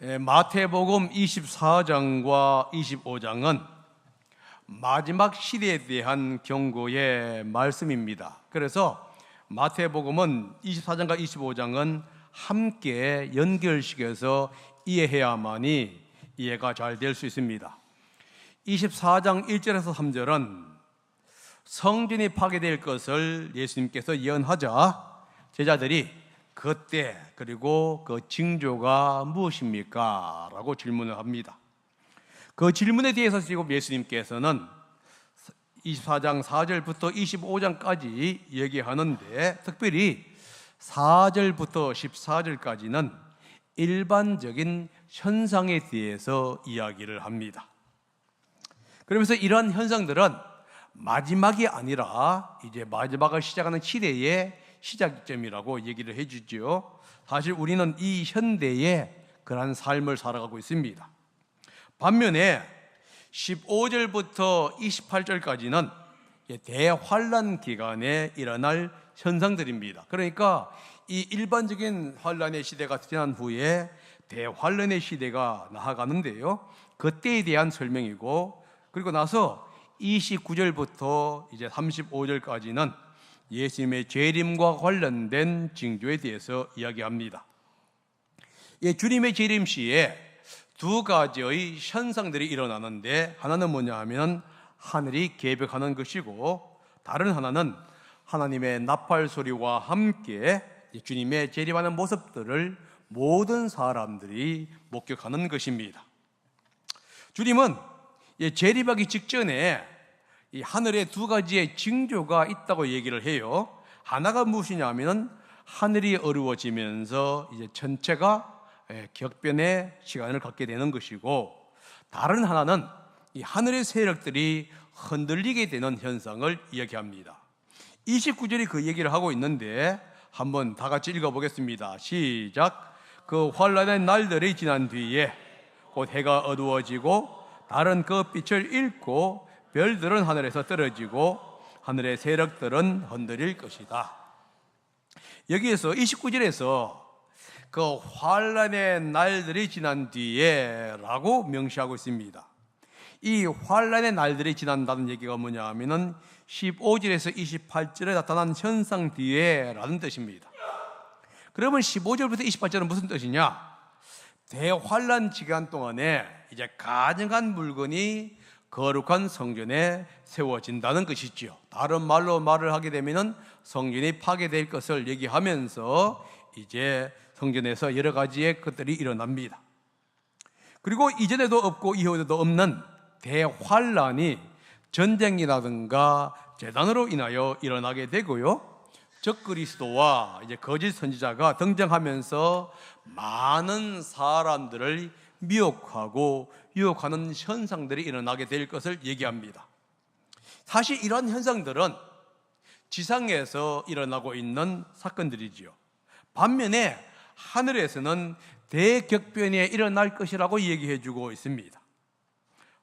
마태복음 24장과 25장은 마지막 시대에 대한 경고의 말씀입니다. 그래서 마태복음은 24장과 25장은 함께 연결시켜서 이해해야만이 이해가 잘 될 수 있습니다. 24장 1절에서 3절은 성전이 파괴될 것을 예수님께서 예언하자 제자들이 그때 그리고 그 징조가 무엇입니까? 라고 질문을 합니다. 그 질문에 대해서 지금 예수님께서는 24장 4절부터 25장까지 얘기하는데 특별히 4절부터 14절까지는 일반적인 현상에 대해서 이야기를 합니다. 그러면서 이러한 현상들은 마지막이 아니라 이제 마지막을 시작하는 시대의 시작점이라고 얘기를 해주죠. 사실 우리는 이 현대에 그러한 삶을 살아가고 있습니다. 반면에 15절부터 28절까지는 대환란 기간에 일어날 현상들입니다. 그러니까 이 일반적인 환란의 시대가 지난 후에 대환란의 시대가 나아가는데요. 그때에 대한 설명이고, 그리고 나서 29절부터 이제 35절까지는 예수님의 재림과 관련된 징조에 대해서 이야기합니다. 주님의 재림 시에 두 가지의 현상들이 일어나는데, 하나는 뭐냐 하면 하늘이 개벽하는 것이고, 다른 하나는 하나님의 나팔 소리와 함께 주님의 재림하는 모습들을 모든 사람들이 목격하는 것입니다. 주님은 재림하기 직전에 이 하늘에 두 가지의 징조가 있다고 얘기를 해요. 하나가 무엇이냐 하면 하늘이 어두워지면서 이제 전체가 격변의 시간을 갖게 되는 것이고, 다른 하나는 이 하늘의 세력들이 흔들리게 되는 현상을 이야기합니다. 29절이 그 얘기를 하고 있는데 한번 다 같이 읽어보겠습니다. 시작. 그 환란의 날들이 지난 뒤에 곧 해가 어두워지고 달은 그 빛을 잃고 별들은 하늘에서 떨어지고 하늘의 세력들은 흔들릴 것이다. 여기에서 29절에서 그 환란의 날들이 지난 뒤에 라고 명시하고 있습니다. 이 환란의 날들이 지난다는 얘기가 뭐냐 하면은 15절에서 28절에 나타난 현상 뒤에 라는 뜻입니다. 그러면 15절부터 28절은 무슨 뜻이냐? 대환란 기간 동안에 이제 가증한 물건이 거룩한 성전에 세워진다는 것이지요. 다른 말로 말을 하게 되면 성전이 파괴될 것을 얘기하면서 이제 성전에서 여러 가지의 것들이 일어납니다. 그리고 이전에도 없고 이후에도 없는 대환란이 전쟁이라든가 재난으로 인하여 일어나게 되고요. 적그리스도와 이제 거짓 선지자가 등장하면서 많은 사람들을 미혹하고 유혹하는 현상들이 일어나게 될 것을 얘기합니다. 사실 이러한 현상들은 지상에서 일어나고 있는 사건들이지요. 반면에 하늘에서는 대격변이 일어날 것이라고 얘기해 주고 있습니다.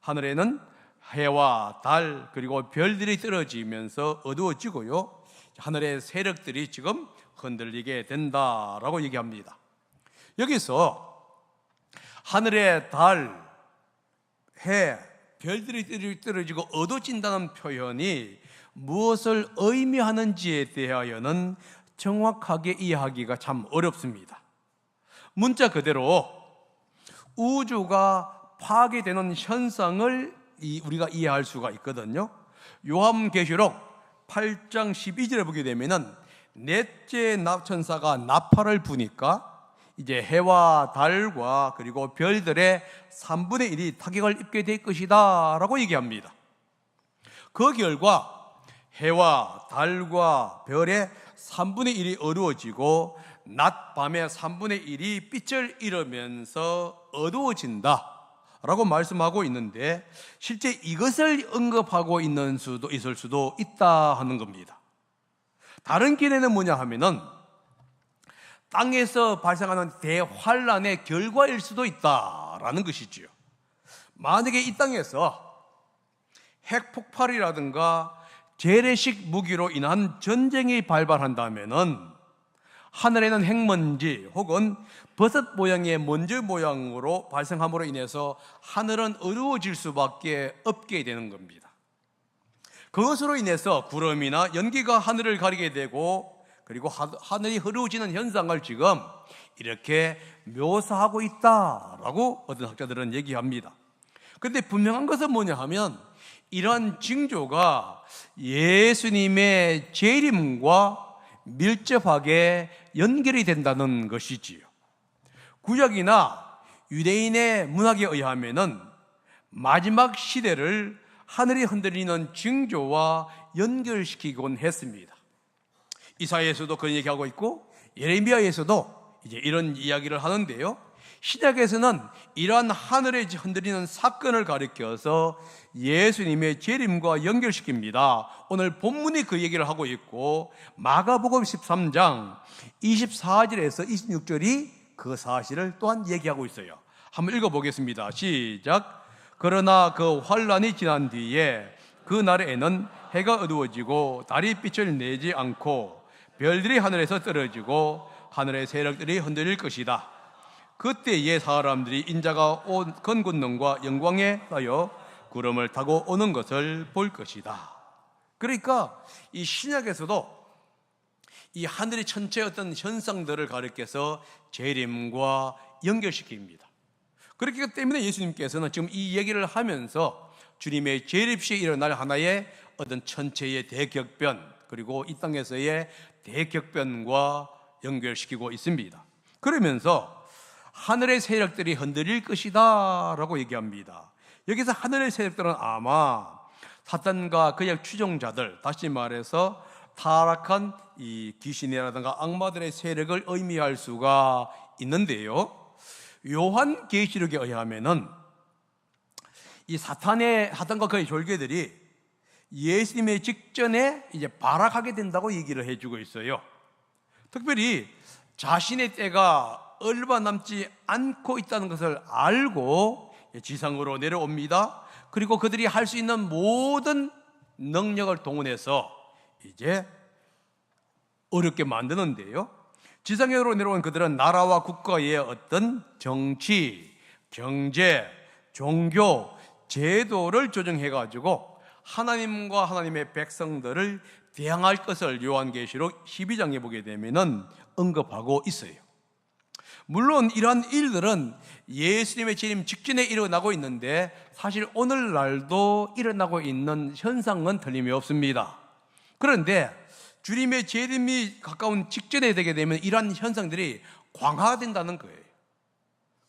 하늘에는 해와 달 그리고 별들이 떨어지면서 어두워지고요. 하늘의 세력들이 지금 흔들리게 된다라고 얘기합니다. 여기서 하늘의 달, 해, 별들이 떨어지고 어두워진다는 표현이 무엇을 의미하는지에 대하여는 정확하게 이해하기가 참 어렵습니다. 문자 그대로 우주가 파괴되는 현상을 우리가 이해할 수가 있거든요. 요한계시록 8장 12절에 보게 되면은 넷째 천사가 나팔을 부니까 이제 해와 달과 그리고 별들의 3분의 1이 타격을 입게 될 것이다 라고 얘기합니다. 그 결과 해와 달과 별의 3분의 1이 어두워지고 낮 밤의 3분의 1이 빛을 잃으면서 어두워진다 라고 말씀하고 있는데, 실제 이것을 언급하고 있는 수도 있을 수도 있다 하는 겁니다. 다른 견해는 뭐냐 하면은 땅에서 발생하는 대환란의 결과일 수도 있다라는 것이지요. 만약에 이 땅에서 핵폭발이라든가 재래식 무기로 인한 전쟁이 발발한다면은 하늘에는 핵먼지 혹은 버섯 모양의 먼지 모양으로 발생함으로 인해서 하늘은 어두워질 수밖에 없게 되는 겁니다. 그것으로 인해서 구름이나 연기가 하늘을 가리게 되고, 그리고 하늘이 흐려지는 현상을 지금 이렇게 묘사하고 있다라고 어떤 학자들은 얘기합니다. 그런데 분명한 것은 뭐냐 하면, 이러한 징조가 예수님의 재림과 밀접하게 연결이 된다는 것이지요. 구약이나 유대인의 문학에 의하면은 마지막 시대를 하늘이 흔들리는 징조와 연결시키곤 했습니다. 이사야에서도 그런 얘기하고 있고, 예레미야에서도 이제 이런 이야기를 하는데요. 신약에서는 이러한 하늘에 흔들리는 사건을 가리켜서 예수님의 재림과 연결시킵니다. 오늘 본문이 그 얘기를 하고 있고, 마가복음 13장 24절에서 26절이 그 사실을 또한 얘기하고 있어요. 한번 읽어보겠습니다. 시작. 그러나 그 환란이 지난 뒤에 그 날에는 해가 어두워지고 달이 빛을 내지 않고 별들이 하늘에서 떨어지고 하늘의 세력들이 흔들릴 것이다. 그때의 사람들이 인자가 온 큰 권능과 영광에 따여 구름을 타고 오는 것을 볼 것이다. 그러니까 이 신약에서도 이 하늘의 전체의 어떤 현상들을 가리켜서 재림과 연결시킵니다. 그렇기 때문에 예수님께서는 지금 이 얘기를 하면서 주님의 재림 시에 일어날 하나의 어떤 전체의 대격변, 그리고 이 땅에서의 대격변과 연결시키고 있습니다. 그러면서 하늘의 세력들이 흔들릴 것이다 라고 얘기합니다. 여기서 하늘의 세력들은 아마 사탄과 그의 추종자들, 다시 말해서 타락한 이 귀신이라든가 악마들의 세력을 의미할 수가 있는데요, 요한계시록에 의하면은 이 사탄과 그의 졸개들이 예수님의 직전에 이제 발악하게 된다고 얘기를 해주고 있어요. 특별히 자신의 때가 얼마 남지 않고 있다는 것을 알고 지상으로 내려옵니다. 그리고 그들이 할 수 있는 모든 능력을 동원해서 이제 어렵게 만드는데요, 지상으로 내려온 그들은 나라와 국가의 어떤 정치, 경제, 종교, 제도를 조정해가지고 하나님과 하나님의 백성들을 대항할 것을 요한계시록 12장에 보게 되면은 언급하고 있어요. 물론 이러한 일들은 예수님의 재림 직전에 일어나고 있는데, 사실 오늘날도 일어나고 있는 현상은 틀림이 없습니다. 그런데 주님의 재림이 가까운 직전에 되게 되면 이러한 현상들이 강화된다는 거예요.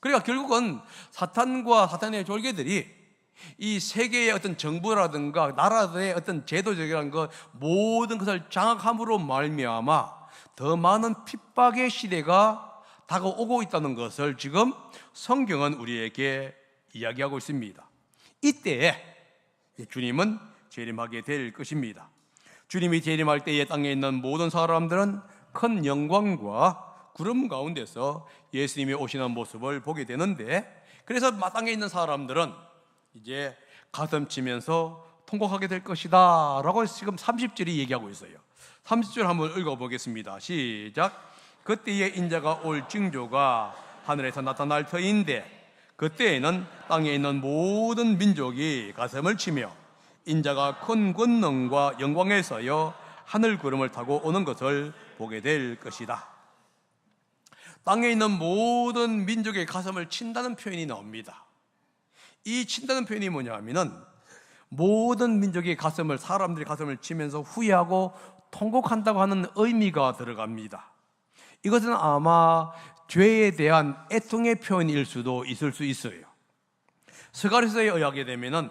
그러니까 결국은 사탄과 사탄의 졸개들이 이 세계의 어떤 정부라든가 나라들의 어떤 제도적이라는 것, 모든 것을 장악함으로 말미암아 더 많은 핍박의 시대가 다가오고 있다는 것을 지금 성경은 우리에게 이야기하고 있습니다. 이때에 주님은 재림하게 될 것입니다. 주님이 재림할 때에 땅에 있는 모든 사람들은 큰 영광과 구름 가운데서 예수님이 오시는 모습을 보게 되는데, 그래서 땅에 있는 사람들은 이제 가슴 치면서 통곡하게 될 것이다 라고 지금 30절이 얘기하고 있어요. 30절 한번 읽어보겠습니다. 시작. 그때에 인자가 올 징조가 하늘에서 나타날 터인데, 그때에는 땅에 있는 모든 민족이 가슴을 치며 인자가 큰 권능과 영광에서여 하늘 구름을 타고 오는 것을 보게 될 것이다. 땅에 있는 모든 민족의 가슴을 친다는 표현이 나옵니다. 이 친다는 표현이 뭐냐 하면은 모든 민족의 가슴을, 사람들의 가슴을 치면서 후회하고 통곡한다고 하는 의미가 들어갑니다. 이것은 아마 죄에 대한 애통의 표현일 수도 있을 수 있어요. 스가랴서에 의하게 되면은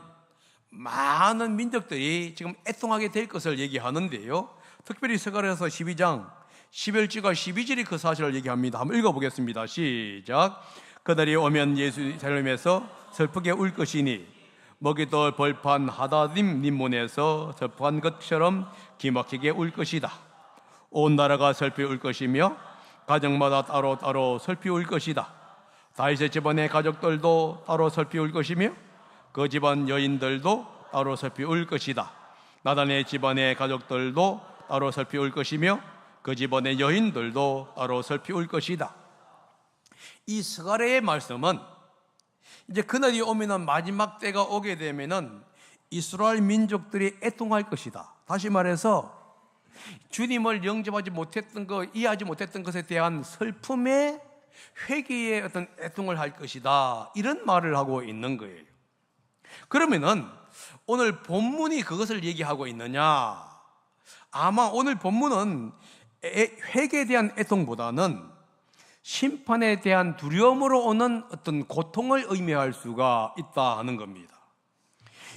많은 민족들이 지금 애통하게 될 것을 얘기하는데요, 특별히 스가랴서 12장 11절과 12절이 그 사실을 얘기합니다. 한번 읽어보겠습니다. 시작. 그날이 오면 예루살렘에서 슬프게 울 것이니 먹이돌 벌판 하다딤 림몬에서 슬퍼한 것처럼 기막히게 울 것이다. 온 나라가 슬피 울 것이며 가정마다 따로따로 슬피 울 것이다. 다윗의 집안의 가족들도 따로 슬피 울 것이며 그 집안 여인들도 따로 슬피 울 것이다. 나단의 집안의 가족들도 따로 슬피 울 것이며 그 그 집안의 여인들도 따로 살피울 것이다. 이 스가랴의 말씀은 이제 그날이 오면은, 마지막 때가 오게 되면은 이스라엘 민족들이 애통할 것이다. 다시 말해서 주님을 영접하지 못했던 것, 이해하지 못했던 것에 대한 슬픔의 회개의 어떤 애통을 할 것이다, 이런 말을 하고 있는 거예요. 그러면은 오늘 본문이 그것을 얘기하고 있느냐? 아마 오늘 본문은 회개에 대한 애통보다는 심판에 대한 두려움으로 오는 어떤 고통을 의미할 수가 있다 하는 겁니다.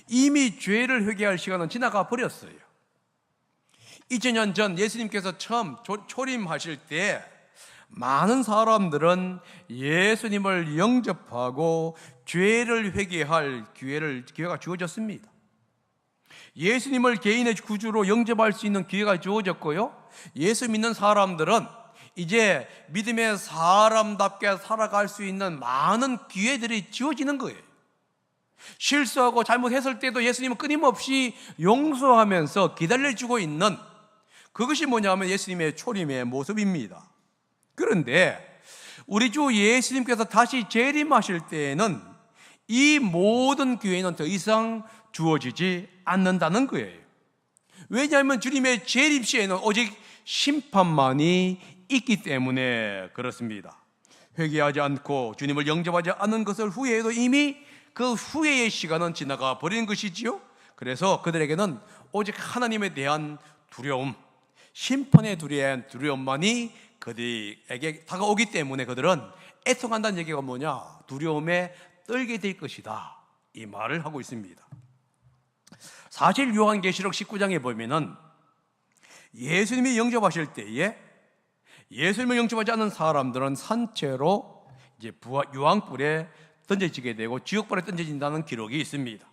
이미 죄를 회개할 시간은 지나가 버렸어요. 2000년 전 예수님께서 처음 초림하실 때 많은 사람들은 예수님을 영접하고 죄를 회개할 기회가 주어졌습니다. 예수님을 개인의 구주로 영접할 수 있는 기회가 주어졌고요, 예수 믿는 사람들은 이제 믿음의 사람답게 살아갈 수 있는 많은 기회들이 주어지는 거예요. 실수하고 잘못했을 때도 예수님은 끊임없이 용서하면서 기다려주고 있는, 그것이 뭐냐면 예수님의 초림의 모습입니다. 그런데 우리 주 예수님께서 다시 재림하실 때에는 이 모든 기회는 더 이상 주어지지 않는다는 거예요. 왜냐하면 주님의 재림 시에는 오직 심판만이 있기 때문에 그렇습니다. 회개하지 않고 주님을 영접하지 않은 것을 후회해도 이미 그 후회의 시간은 지나가 버린 것이지요. 그래서 그들에게는 오직 하나님에 대한 두려움, 심판에 대한 두려움만이 그들에게 다가오기 때문에 그들은 애통한다는 얘기가 뭐냐? 두려움에 떨게 될 것이다, 이 말을 하고 있습니다. 사실 요한계시록 19장에 보면은 예수님이 영접하실 때에 예수님을 영접하지 않은 사람들은 산채로 이제 유황불에 던져지게 되고 지옥불에 던져진다는 기록이 있습니다.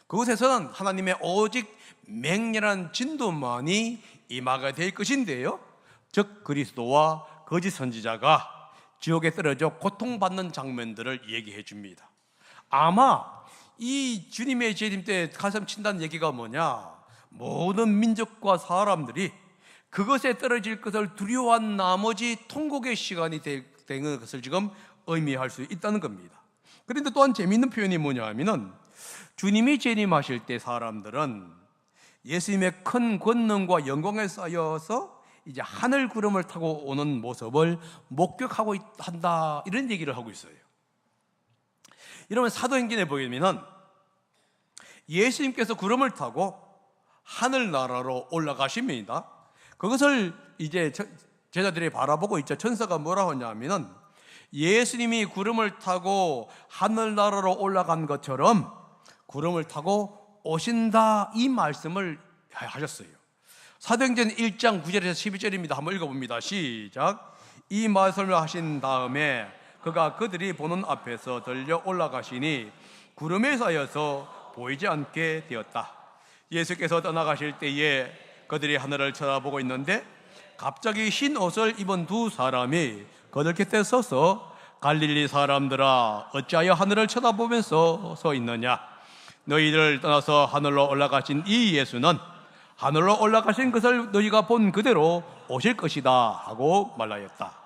그곳에서는 하나님의 오직 맹렬한 진도만이 임하게 될 것인데요, 즉 그리스도와 거짓 선지자가 지옥에 떨어져 고통받는 장면들을 얘기해 줍니다. 아마 이 주님의 재림 때 가슴 친다는 얘기가 뭐냐? 모든 민족과 사람들이 그것에 떨어질 것을 두려워한 나머지 통곡의 시간이 되는 것을 지금 의미할 수 있다는 겁니다. 그런데 또한 재미있는 표현이 뭐냐 하면은, 주님이 재림하실 때 사람들은 예수님의 큰 권능과 영광에 쌓여서 이제 하늘 구름을 타고 오는 모습을 목격하고 한다, 이런 얘기를 하고 있어요. 여러분, 사도행전에 보면은 예수님께서 구름을 타고 하늘나라로 올라가십니다. 그것을 이제 제자들이 바라보고 있죠. 천사가 뭐라고 하냐면은, 예수님이 구름을 타고 하늘나라로 올라간 것처럼 구름을 타고 오신다, 이 말씀을 하셨어요. 사도행전 1장 9절에서 12절입니다. 한번 읽어봅니다. 시작. 이 말씀을 하신 다음에 그가 그들이 보는 앞에서 들려 올라가시니 구름에 쌓여서 보이지 않게 되었다. 예수께서 떠나가실 때에 그들이 하늘을 쳐다보고 있는데 갑자기 흰 옷을 입은 두 사람이 그들 곁에 서서, 갈릴리 사람들아, 어찌하여 하늘을 쳐다보면서 서 있느냐? 너희를 떠나서 하늘로 올라가신 이 예수는 하늘로 올라가신 것을 너희가 본 그대로 오실 것이다 하고 말하였다.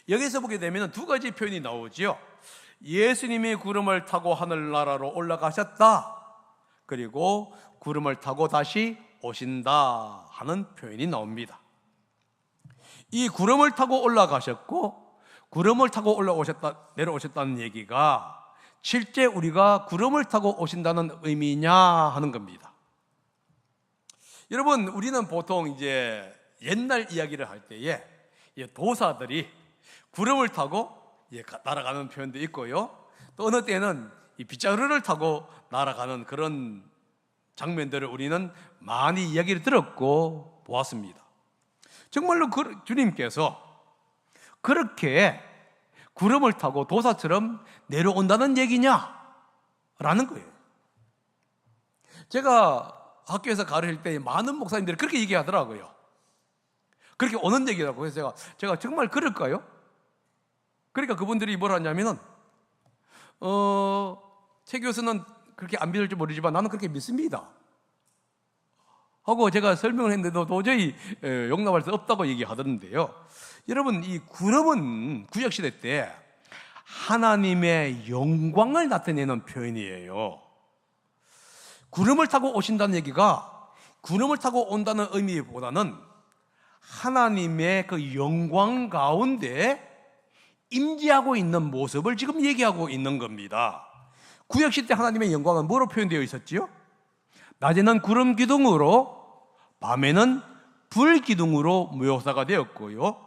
여기서 보게 되면 두 가지 표현이 나오지요. 예수님이 구름을 타고 하늘나라로 올라가셨다, 그리고 구름을 타고 다시 오신다 하는 표현이 나옵니다. 이 구름을 타고 올라가셨고 구름을 타고 내려오셨다는 얘기가 실제 우리가 구름을 타고 오신다는 의미냐 하는 겁니다. 여러분, 우리는 보통 이제 옛날 이야기를 할 때에 도사들이 구름을 타고 날아가는 표현도 있고요, 또 어느 때는 이 빗자루를 타고 날아가는 그런 장면들을 우리는 많이 이야기를 들었고 보았습니다. 정말로 주님께서 그렇게 구름을 타고 도사처럼 내려온다는 얘기냐? 라는 거예요. 제가 학교에서 가르칠 때 많은 목사님들이 그렇게 얘기하더라고요. 그렇게 오는 얘기라고. 그래서 제가 정말 그럴까요? 그러니까 그분들이 뭘 하냐면은 최 교수는 그렇게 안 믿을지 모르지만 나는 그렇게 믿습니다 하고 제가 설명을 했는데도 도저히 용납할 수 없다고 얘기하던데요. 여러분, 이 구름은 구약시대 때 하나님의 영광을 나타내는 표현이에요. 구름을 타고 오신다는 얘기가 구름을 타고 온다는 의미보다는 하나님의 그 영광 가운데 임재하고 있는 모습을 지금 얘기하고 있는 겁니다. 구약시대 하나님의 영광은 뭐로 표현되어 있었지요? 낮에는 구름 기둥으로, 밤에는 불 기둥으로 묘사가 되었고요.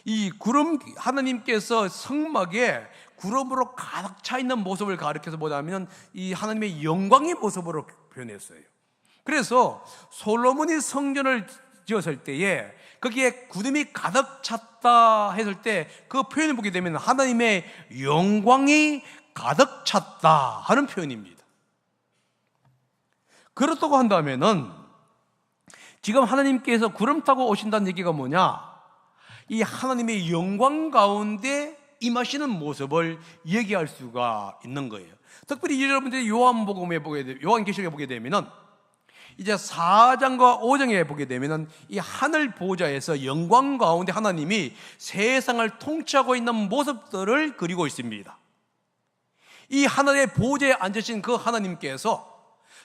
이 구름, 하나님께서 성막에 구름으로 가득 차 있는 모습을 가리켜서 보자면 이 하나님의 영광의 모습으로 표현했어요. 그래서 솔로몬이 성전을 지었을 때에 거기에 구름이 가득 찼다 했을 때 그 표현을 보게 되면 하나님의 영광이 가득 찼다 하는 표현입니다. 그렇다고 한다면은 지금 하나님께서 구름 타고 오신다는 얘기가 뭐냐? 이 하나님의 영광 가운데 임하시는 모습을 얘기할 수가 있는 거예요. 특별히 여러분들이 요한계시록에 보게 되면은 이제 4장과 5장에 보게 되면은 이 하늘 보좌에서 영광 가운데 하나님이 세상을 통치하고 있는 모습들을 그리고 있습니다. 이 하늘의 보좌에 앉으신 그 하나님께서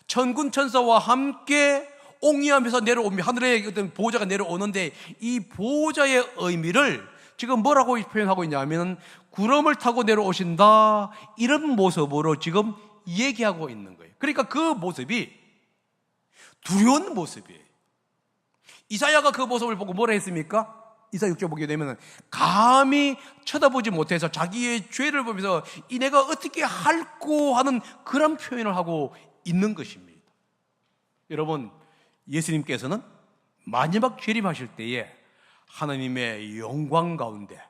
천군 천사와 함께 옹이하면서 내려오며 하늘의 어떤 보좌가 내려오는데 이 보좌의 의미를 지금 뭐라고 표현하고 있냐면 구름을 타고 내려오신다 이런 모습으로 지금 얘기하고 있는 거예요. 그러니까 그 모습이 두려운 모습이에요. 이사야가 그 모습을 보고 뭐라 했습니까? 이사야 6장 보게 되면 감히 쳐다보지 못해서 자기의 죄를 보면서 이 내가 어떻게 할꼬 하는 그런 표현을 하고 있는 것입니다. 여러분, 예수님께서는 마지막 재림하실 때에 하나님의 영광 가운데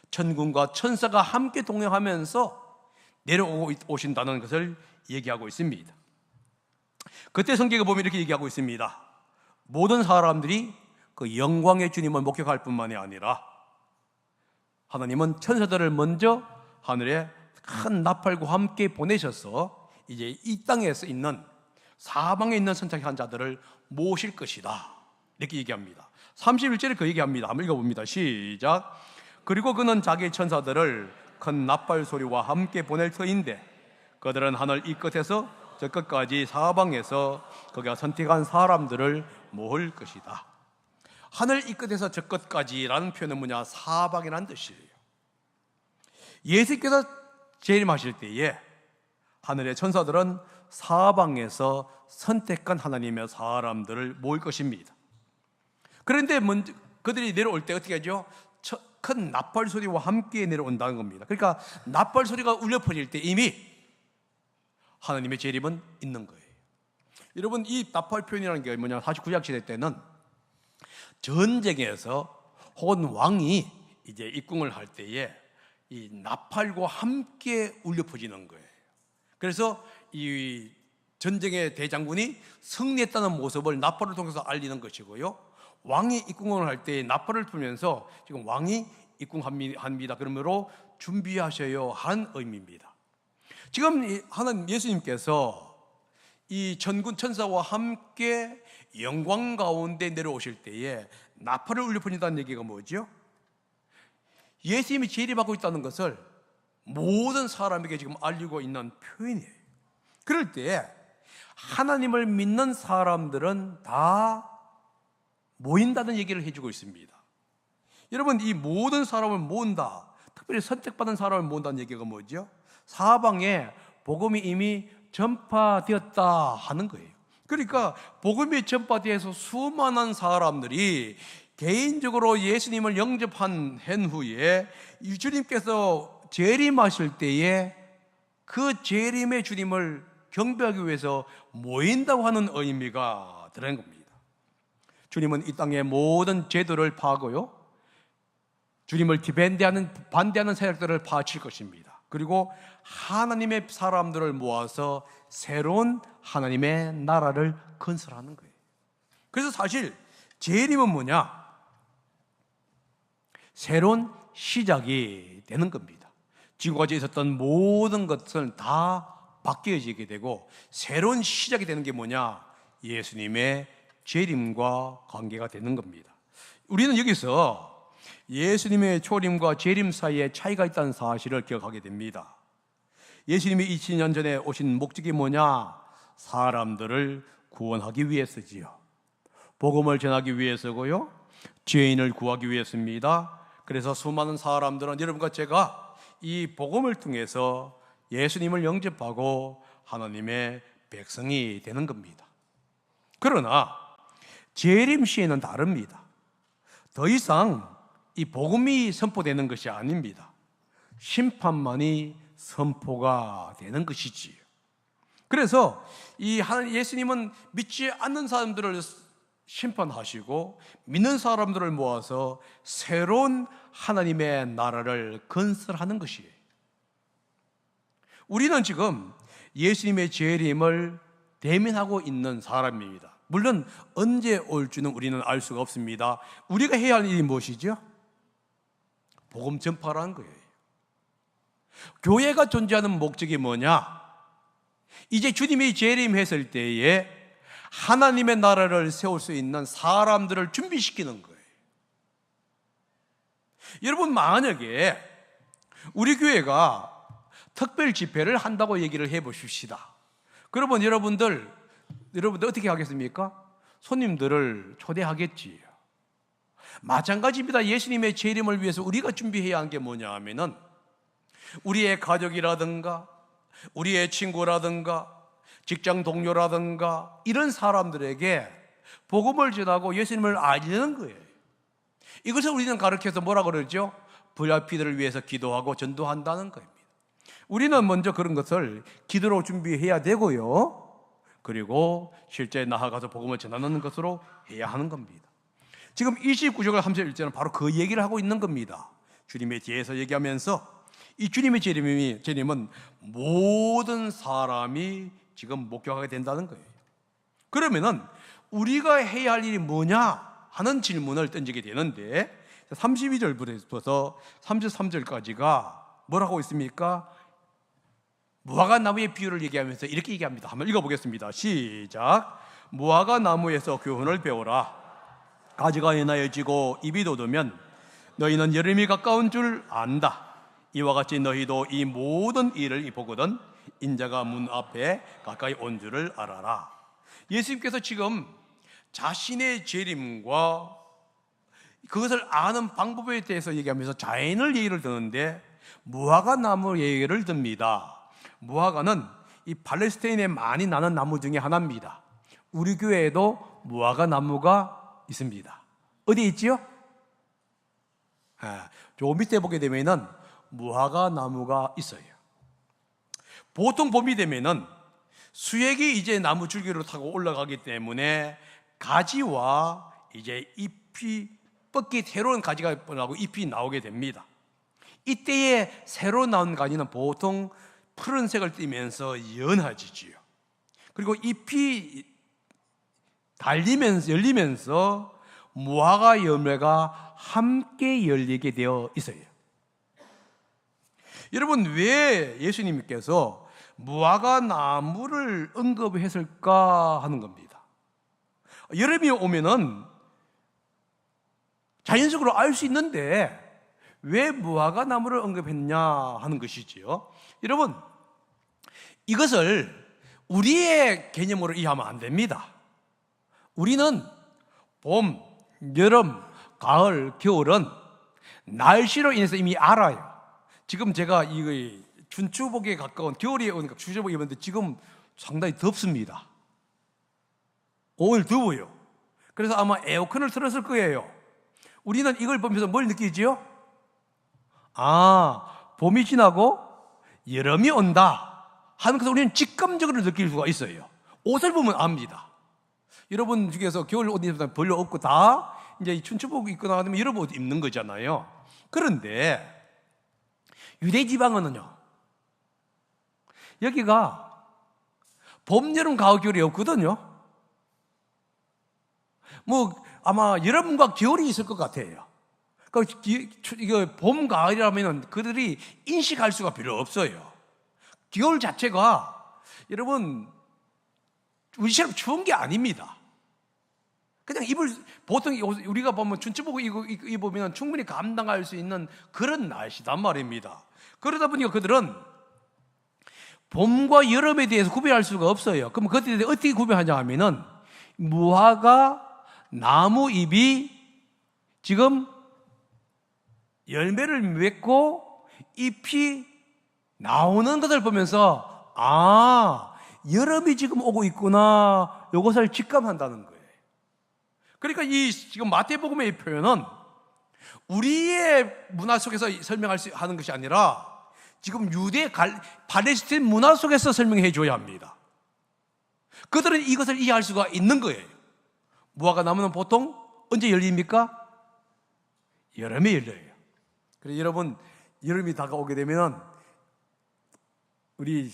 천군과 천사가 함께 동행하면서 내려오신다는 것을 얘기하고 있습니다. 그때 성경에 보면 이렇게 얘기하고 있습니다. 모든 사람들이 그 영광의 주님을 목격할 뿐만이 아니라 하나님은 천사들을 먼저 하늘에 큰 나팔과 함께 보내셔서 이제 이 땅에 있는 사방에 있는 선택한 자들을 모실 것이다 이렇게 얘기합니다. 31절에 그 얘기합니다. 한번 읽어봅니다. 시작. 그리고 그는 자기 천사들을 큰 나팔 소리와 함께 보낼 터인데 그들은 하늘 이 끝에서 저 끝까지 사방에서 그가 선택한 사람들을 모을 것이다. 하늘 이 끝에서 저 끝까지라는 표현은 뭐냐? 사방이라는 뜻이에요. 예수께서 재림하실 때에 하늘의 천사들은 사방에서 선택한 하나님의 사람들을 모을 것입니다. 그런데 먼저 그들이 내려올 때 어떻게 하죠? 큰 나팔 소리와 함께 내려온다는 겁니다. 그러니까 나팔 소리가 울려 퍼질 때 이미 하나님의 재림은 있는 거예요. 여러분, 이 나팔 표현이라는 게 뭐냐? 사실 구약 시대 때는 전쟁에서 혹은 왕이 이제 입궁을 할 때에 이 나팔과 함께 울려 퍼지는 거예요. 그래서 이 전쟁의 대장군이 승리했다는 모습을 나팔을 통해서 알리는 것이고요. 왕이 입궁을 할 때 나팔을 불면서 지금 왕이 입궁합니다. 그러므로 준비하셔요 한 의미입니다. 지금 하나님 예수님께서 이 천군 천사와 함께 영광 가운데 내려오실 때에 나팔을 울려 퍼진다는 얘기가 뭐죠? 예수님이 재림하고 있다는 것을 모든 사람에게 지금 알리고 있는 표현이에요. 그럴 때 하나님을 믿는 사람들은 다 모인다는 얘기를 해주고 있습니다. 여러분, 이 모든 사람을 모은다, 특별히 선택받은 사람을 모은다는 얘기가 뭐죠? 사방에 복음이 이미 전파되었다 하는 거예요. 그러니까 복음이 전파되어서 수많은 사람들이 개인적으로 예수님을 영접한 후에 주님께서 재림하실 때에 그 재림의 주님을 경배하기 위해서 모인다고 하는 의미가 들어간 겁니다. 주님은 이 땅의 모든 제도를 파고요, 주님을 반대하는 세력들을 파칠 것입니다. 그리고 하나님의 사람들을 모아서 새로운 하나님의 나라를 건설하는 거예요. 그래서 사실 재림은 뭐냐? 새로운 시작이 되는 겁니다. 지금까지 있었던 모든 것은 다 바뀌어지게 되고 새로운 시작이 되는 게 뭐냐? 예수님의 재림과 관계가 되는 겁니다. 우리는 여기서 예수님의 초림과 재림 사이에 차이가 있다는 사실을 기억하게 됩니다. 예수님이 2000년 전에 오신 목적이 뭐냐? 사람들을 구원하기 위해서지요. 복음을 전하기 위해서고요, 죄인을 구하기 위해서입니다. 그래서 수많은 사람들은 여러분과 제가 이 복음을 통해서 예수님을 영접하고 하나님의 백성이 되는 겁니다. 그러나 재림 시에는 다릅니다. 더 이상 이 복음이 선포되는 것이 아닙니다. 심판만이 선포가 되는 것이지요. 그래서 이 예수님은 믿지 않는 사람들을 심판하시고 믿는 사람들을 모아서 새로운 하나님의 나라를 건설하는 것이에요. 우리는 지금 예수님의 재림을 대면하고 있는 사람입니다. 물론 언제 올지는 우리는 알 수가 없습니다. 우리가 해야 할 일이 무엇이죠? 복음 전파라는 거예요. 교회가 존재하는 목적이 뭐냐? 이제 주님이 재림했을 때에 하나님의 나라를 세울 수 있는 사람들을 준비시키는 거예요. 여러분, 만약에 우리 교회가 특별 집회를 한다고 얘기를 해보십시다. 그러면 여러분들 어떻게 하겠습니까? 손님들을 초대하겠지요. 마찬가지입니다. 예수님의 재림을 위해서 우리가 준비해야 하는 게 뭐냐 하면은 우리의 가족이라든가 우리의 친구라든가 직장 동료라든가 이런 사람들에게 복음을 전하고 예수님을 알리는 거예요. 이것을 우리는 가르쳐서 뭐라 그러죠? VIP들을 위해서 기도하고 전도한다는 겁니다. 우리는 먼저 그런 것을 기도로 준비해야 되고요, 그리고 실제 나아가서 복음을 전하는 것으로 해야 하는 겁니다. 지금 29절 31절은 바로 그 얘기를 하고 있는 겁니다. 주님에 대해서 얘기하면서 이 주님의 재림은 모든 사람이 지금 목격하게 된다는 거예요. 그러면은 우리가 해야 할 일이 뭐냐 하는 질문을 던지게 되는데 32절부터 33절까지가 뭐라고 있습니까? 무화과 나무의 비유를 얘기하면서 이렇게 얘기합니다. 한번 읽어보겠습니다. 시작. 무화과 나무에서 교훈을 배우라. 가지가 연하여지고 잎이 돋으면 너희는 여름이 가까운 줄 안다. 이와 같이 너희도 이 모든 일을 보거든 인자가 문 앞에 가까이 온 줄을 알아라. 예수님께서 지금 자신의 재림과 그것을 아는 방법에 대해서 얘기하면서 자연을 얘기를 드는데 무화과 나무 얘기를 듭니다. 무화과는 이 팔레스타인에 많이 나는 나무 중에 하나입니다. 우리 교회에도 무화과 나무가 있습니다. 어디 있지요? 저 밑에 보게 되면은 무화과 나무가 있어요. 보통 봄이 되면은 수액이 이제 나무 줄기로 타고 올라가기 때문에 가지와 이제 잎이 뻗기 새로운 가지가 나고 잎이 나오게 됩니다. 이때에 새로 나온 가지는 보통 푸른색을 띠면서 연해지지요. 그리고 잎이 열리면서 무화과 열매가 함께 열리게 되어 있어요. 여러분, 왜 예수님께서 무화과 나무를 언급했을까 하는 겁니다. 여름이 오면은 자연적으로 알 수 있는데 왜 무화과 나무를 언급했냐 하는 것이지요. 여러분, 이것을 우리의 개념으로 이해하면 안 됩니다. 우리는 봄, 여름, 가을, 겨울은 날씨로 인해서 이미 알아요. 지금 제가 이 춘추복에 가까운 겨울에 오니까 추수복이 입었는데 지금 상당히 덥습니다. 오늘 더워요. 그래서 아마 에어컨을 틀었을 거예요. 우리는 이걸 보면서 뭘 느끼지요? 봄이 지나고 여름이 온다 하는 것을 우리는 직감적으로 느낄 수가 있어요. 옷을 보면 압니다. 여러분 중에서 겨울 옷 입으면 별로 없고 다 이제 춘추복 입고 나가면 여름 옷 입는 거잖아요. 그런데 유대 지방은요, 여기가 봄, 여름, 가을, 겨울이 없거든요. 아마 여름과 겨울이 있을 것 같아요. 그러니까 봄, 가을이라면 그들이 인식할 수가 별로 없어요. 겨울 자체가 여러분 우리처럼 추운 게 아닙니다. 그냥 보통 우리가 보면 춘추복을 입으면 충분히 감당할 수 있는 그런 날씨단 말입니다. 그러다 보니까 그들은 봄과 여름에 대해서 구별할 수가 없어요. 그럼 그들이 어떻게 구별하냐 하면은 무화과 나무 잎이 지금 열매를 맺고 잎이 나오는 것을 보면서 여름이 지금 오고 있구나, 이것을 직감한다는 거예요. 그러니까 이 지금 마태복음의 표현은 우리의 문화 속에서 하는 것이 아니라 지금 유대 팔레스틴 문화 속에서 설명해 줘야 합니다. 그들은 이것을 이해할 수가 있는 거예요. 무화과 나무는 보통 언제 열립니까? 여름에 열려요. 그래서 여러분, 여름이 다가오게 되면 우리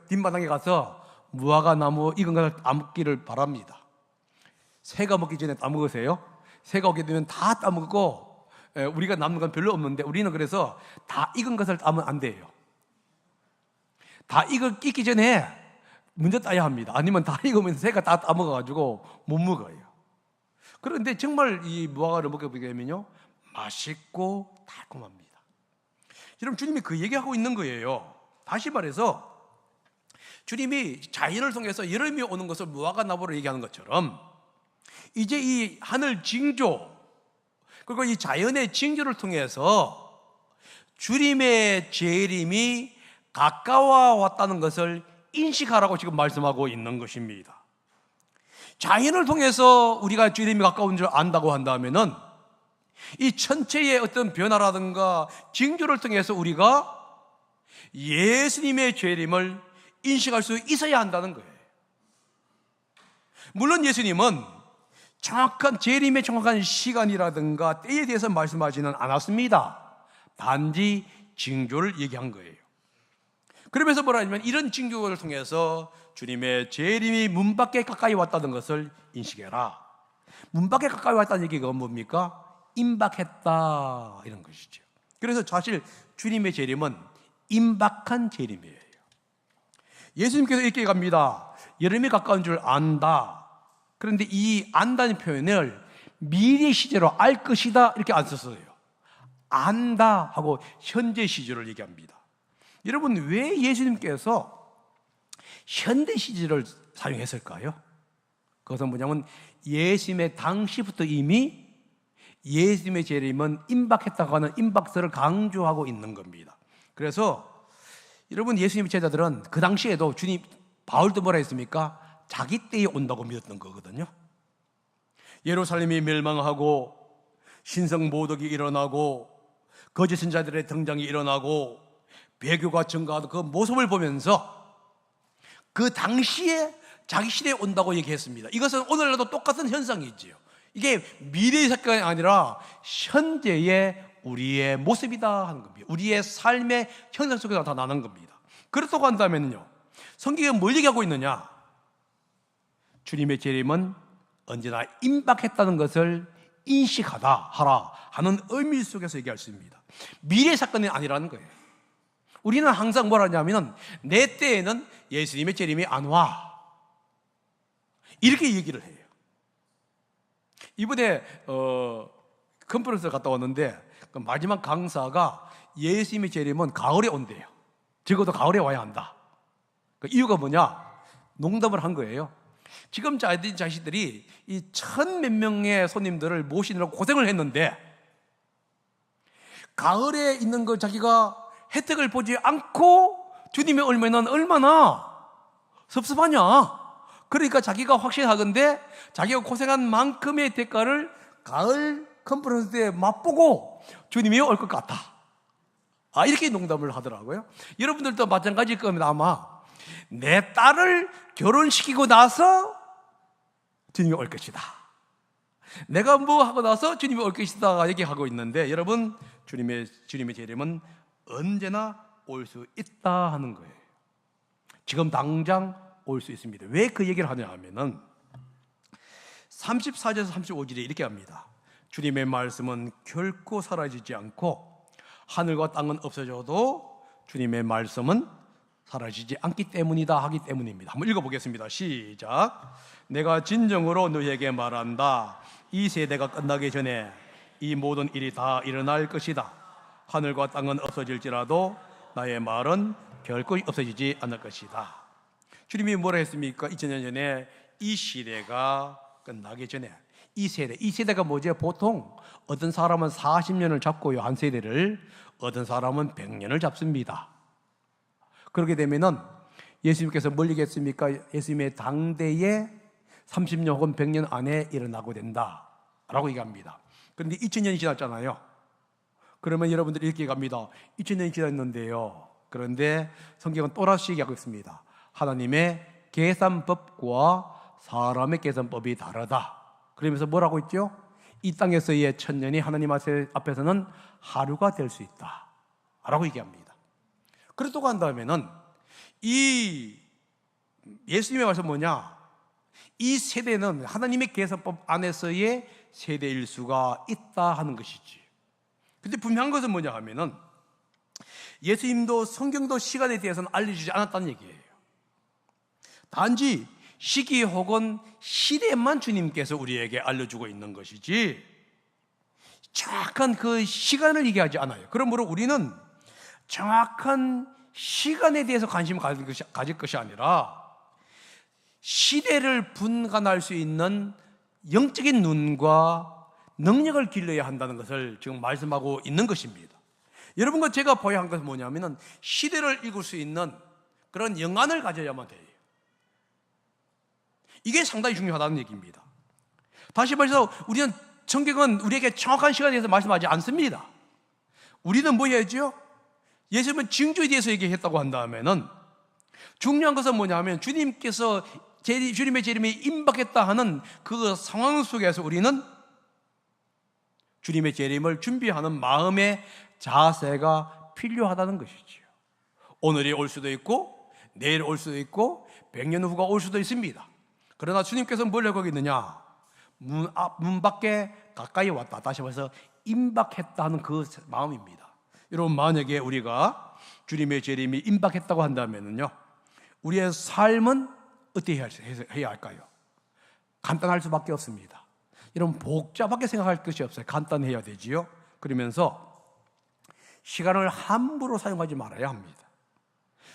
뒷마당에 가서 무화과 나무 익은 것을 따먹기를 바랍니다. 새가 먹기 전에 따먹으세요. 새가 오게 되면 다 따먹고 우리가 남는 건 별로 없는데, 우리는 그래서 다 익은 것을 따면 안 돼요. 다 익기 전에 먼저 따야 합니다. 아니면 다 익으면 새가 다 따먹어가지고 못 먹어요. 그런데 정말 이 무화과를 먹어보게 되면요, 맛있고 달콤합니다. 여러분, 주님이 그 얘기하고 있는 거예요. 다시 말해서 주님이 자연을 통해서 여름이 오는 것을 무화과 나무로 얘기하는 것처럼 이제 이 하늘 징조, 그리고 이 자연의 징조를 통해서 주님의 재림이 가까워 왔다는 것을 인식하라고 지금 말씀하고 있는 것입니다. 자연을 통해서 우리가 주님이 가까운 줄 안다고 한다면은 이 천체의 어떤 변화라든가 징조를 통해서 우리가 예수님의 재림을 인식할 수 있어야 한다는 거예요. 물론 예수님은 정확한 재림의 정확한 시간이라든가 때에 대해서 말씀하지는 않았습니다. 단지 징조를 얘기한 거예요. 그러면서 뭐라 하냐면 이런 징조를 통해서 주님의 재림이 문 밖에 가까이 왔다는 것을 인식해라. 문 밖에 가까이 왔다는 얘기가 뭡니까? 임박했다, 이런 것이죠. 그래서 사실 주님의 재림은 임박한 재림이에요. 예수님께서 이렇게 갑니다. 여름이 가까운 줄 안다. 그런데 이 안다는 표현을 미래 시제로 알 것이다 이렇게 안 썼어요. 안다 하고 현재 시제를 얘기합니다. 여러분, 왜 예수님께서 현대 시제를 사용했을까요? 그것은 뭐냐면 예수님의 당시부터 이미 예수님의 재림은 임박했다고 하는 임박설을 강조하고 있는 겁니다. 그래서 여러분, 예수님의 제자들은 그 당시에도 주님, 바울도 뭐라 했습니까? 자기 때에 온다고 믿었던 거거든요. 예루살렘이 멸망하고 신성 모독이 일어나고 거짓 선자들의 등장이 일어나고 배교가 증가하던 그 모습을 보면서 그 당시에 자기 시대에 온다고 얘기했습니다. 이것은 오늘날도 똑같은 현상이지요. 이게 미래의 사건이 아니라 현재의 우리의 모습이다 하는 겁니다. 우리의 삶의 현상 속에 나타나는 겁니다. 그렇다고 한다면요, 성경이 뭘 얘기하고 있느냐? 주님의 재림은 언제나 임박했다는 것을 인식하다 하라 하는 의미 속에서 얘기할 수 있습니다. 미래 사건이 아니라는 거예요. 우리는 항상 뭘 하냐면 내 때에는 예수님의 재림이 안 와, 이렇게 얘기를 해요. 이번에 컨퍼런스를 갔다 왔는데 그 마지막 강사가 예수님의 재림은 가을에 온대요. 적어도 가을에 와야 한다. 그 이유가 뭐냐? 농담을 한 거예요. 지금 자신들이 이 1,000몇 명의 손님들을 모시느라고 고생을 했는데 가을에 있는 걸 자기가 혜택을 보지 않고 주님이 오면은 얼마나 섭섭하냐. 그러니까 자기가 확신하건대 자기가 고생한 만큼의 대가를 가을 컨퍼런스 때 맛보고 주님이 올 것 같다. 이렇게 농담을 하더라고요. 여러분들도 마찬가지일 겁니다. 아마 내 딸을 결혼시키고 나서 주님이 올 것이다. 내가 뭐 하고 나서 주님이 올 것이다 얘기하고 있는데, 여러분, 주님의 재림은 언제나 올 수 있다 하는 거예요. 지금 당장 올 수 있습니다. 왜 그 얘기를 하냐 하면은 34절에서 35절에 이렇게 합니다. 주님의 말씀은 결코 사라지지 않고 하늘과 땅은 없어져도 주님의 말씀은 사라지지 않기 때문이다 하기 때문입니다. 한번 읽어보겠습니다. 시작. 내가 진정으로 너희에게 말한다. 이 세대가 끝나기 전에 이 모든 일이 다 일어날 것이다. 하늘과 땅은 없어질지라도 나의 말은 결코 없어지지 않을 것이다. 주님이 뭐라 했습니까? 2000년 전에 이 시대가 끝나기 전에 이 세대가 뭐죠? 보통 어떤 사람은 40년을 잡고요, 한 세대를. 어떤 사람은 100년을 잡습니다. 그렇게 되면은 예수님께서 뭘 얘기했습니까? 예수님의 당대에 30년 혹은 100년 안에 일어나고 된다라고 얘기합니다. 그런데 2000년이 지났잖아요. 그러면 여러분들이 이렇게 갑니다. 2000년이 지났는데요. 그런데 성경은 또다시 얘기하고 있습니다. 하나님의 계산법과 사람의 계산법이 다르다. 그러면서 뭐라고 있죠? 이 땅에서의 1000년이 하나님 앞에서는 하루가 될 수 있다 라고 얘기합니다. 그렇다고 한다면은 이 예수님의 말씀 뭐냐? 이 세대는 하나님의 계산법 안에서의 세대일 수가 있다 하는 것이지. 근데 분명한 것은 뭐냐 하면은 예수님도 성경도 시간에 대해서는 알려주지 않았다는 얘기예요. 단지 시기 혹은 시대만 주님께서 우리에게 알려주고 있는 것이지 정확한 그 시간을 얘기하지 않아요. 그러므로 우리는 정확한 시간에 대해서 관심을 가질 것이 아니라 시대를 분간할 수 있는 영적인 눈과 능력을 길러야 한다는 것을 지금 말씀하고 있는 것입니다. 여러분과 제가 보여야 한 것은 뭐냐면 시대를 읽을 수 있는 그런 영안을 가져야만 돼요. 이게 상당히 중요하다는 얘기입니다. 다시 말해서 우리는 성경은 우리에게 정확한 시간에 대해서 말씀하지 않습니다. 우리는 뭐 해야죠? 예수님은 징조에 대해서 얘기했다고 한다면은 중요한 것은 뭐냐면 주님께서 주님의 재림이 임박했다 하는 그 상황 속에서 우리는 주님의 재림을 준비하는 마음의 자세가 필요하다는 것이지요. 오늘이 올 수도 있고 내일 올 수도 있고 100년 후가 올 수도 있습니다. 그러나 주님께서는 뭘 하고 있느냐? 문 밖에 가까이 왔다. 다시 말해서 임박했다 하는 그 마음입니다. 여러분, 만약에 우리가 주님의 재림이 임박했다고 한다면요, 우리의 삶은 어떻게 해야 할까요? 간단할 수밖에 없습니다. 여러분, 복잡하게 생각할 것이 없어요. 간단해야 되지요. 그러면서 시간을 함부로 사용하지 말아야 합니다.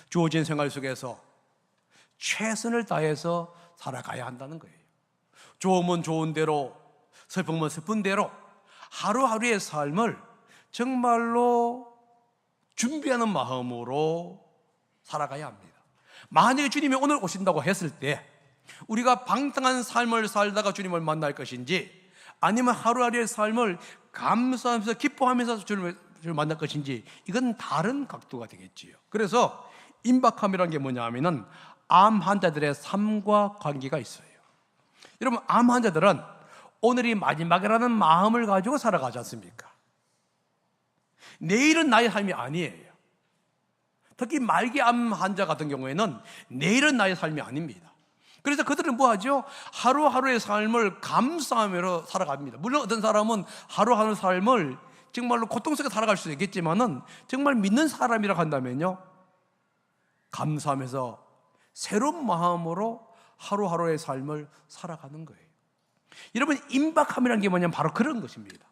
주어진 생활 속에서 최선을 다해서 살아가야 한다는 거예요. 좋으면 좋은 대로, 슬프면 슬픈 대로 하루하루의 삶을 정말로 준비하는 마음으로 살아가야 합니다. 만약에 주님이 오늘 오신다고 했을 때 우리가 방탕한 삶을 살다가 주님을 만날 것인지 아니면 하루하루의 삶을 감사하면서 기뻐하면서 주님을 만날 것인지 이건 다른 각도가 되겠지요. 그래서 임박함이라는 게 뭐냐 하면은 암 환자들의 삶과 관계가 있어요. 여러분, 암 환자들은 오늘이 마지막이라는 마음을 가지고 살아가지 않습니까? 내일은 나의 삶이 아니에요. 특히 말기암 환자 같은 경우에는 내일은 나의 삶이 아닙니다. 그래서 그들은 뭐 하죠? 하루하루의 삶을 감사하며 살아갑니다. 물론 어떤 사람은 하루하루 삶을 정말로 고통 속에 살아갈 수도 있겠지만은 정말 믿는 사람이라고 한다면요, 감사하면서 새로운 마음으로 하루하루의 삶을 살아가는 거예요. 여러분, 임박함이라는 게 뭐냐면 바로 그런 것입니다.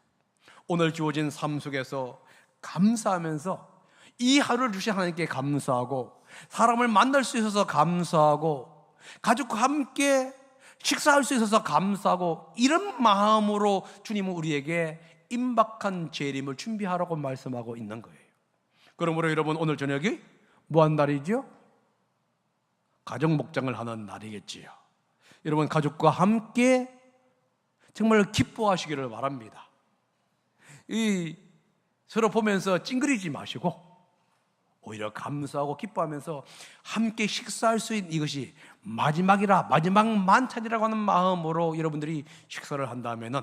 오늘 주어진 삶 속에서 감사하면서 이 하루를 주신 하나님께 감사하고, 사람을 만날 수 있어서 감사하고, 가족과 함께 식사할 수 있어서 감사하고, 이런 마음으로 주님은 우리에게 임박한 재림을 준비하라고 말씀하고 있는 거예요. 그러므로 여러분, 오늘 저녁이 뭐한 날이죠? 가족 목장을 하는 날이겠지요. 여러분, 가족과 함께 정말 기뻐하시기를 바랍니다. 서로 보면서 찡그리지 마시고 오히려 감사하고 기뻐하면서 함께 식사할 수 있는 이것이 마지막 만찬이라고 하는 마음으로 여러분들이 식사를 한다면은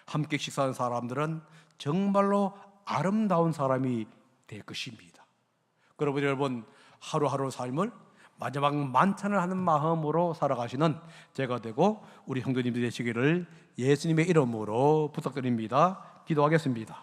함께 식사하는 사람들은 정말로 아름다운 사람이 될 것입니다. 그러므로 여러분, 하루하루 삶을 마지막 만찬을 하는 마음으로 살아가시는 제가 되고 우리 형제님들 되시기를 예수님의 이름으로 부탁드립니다. 기도하겠습니다.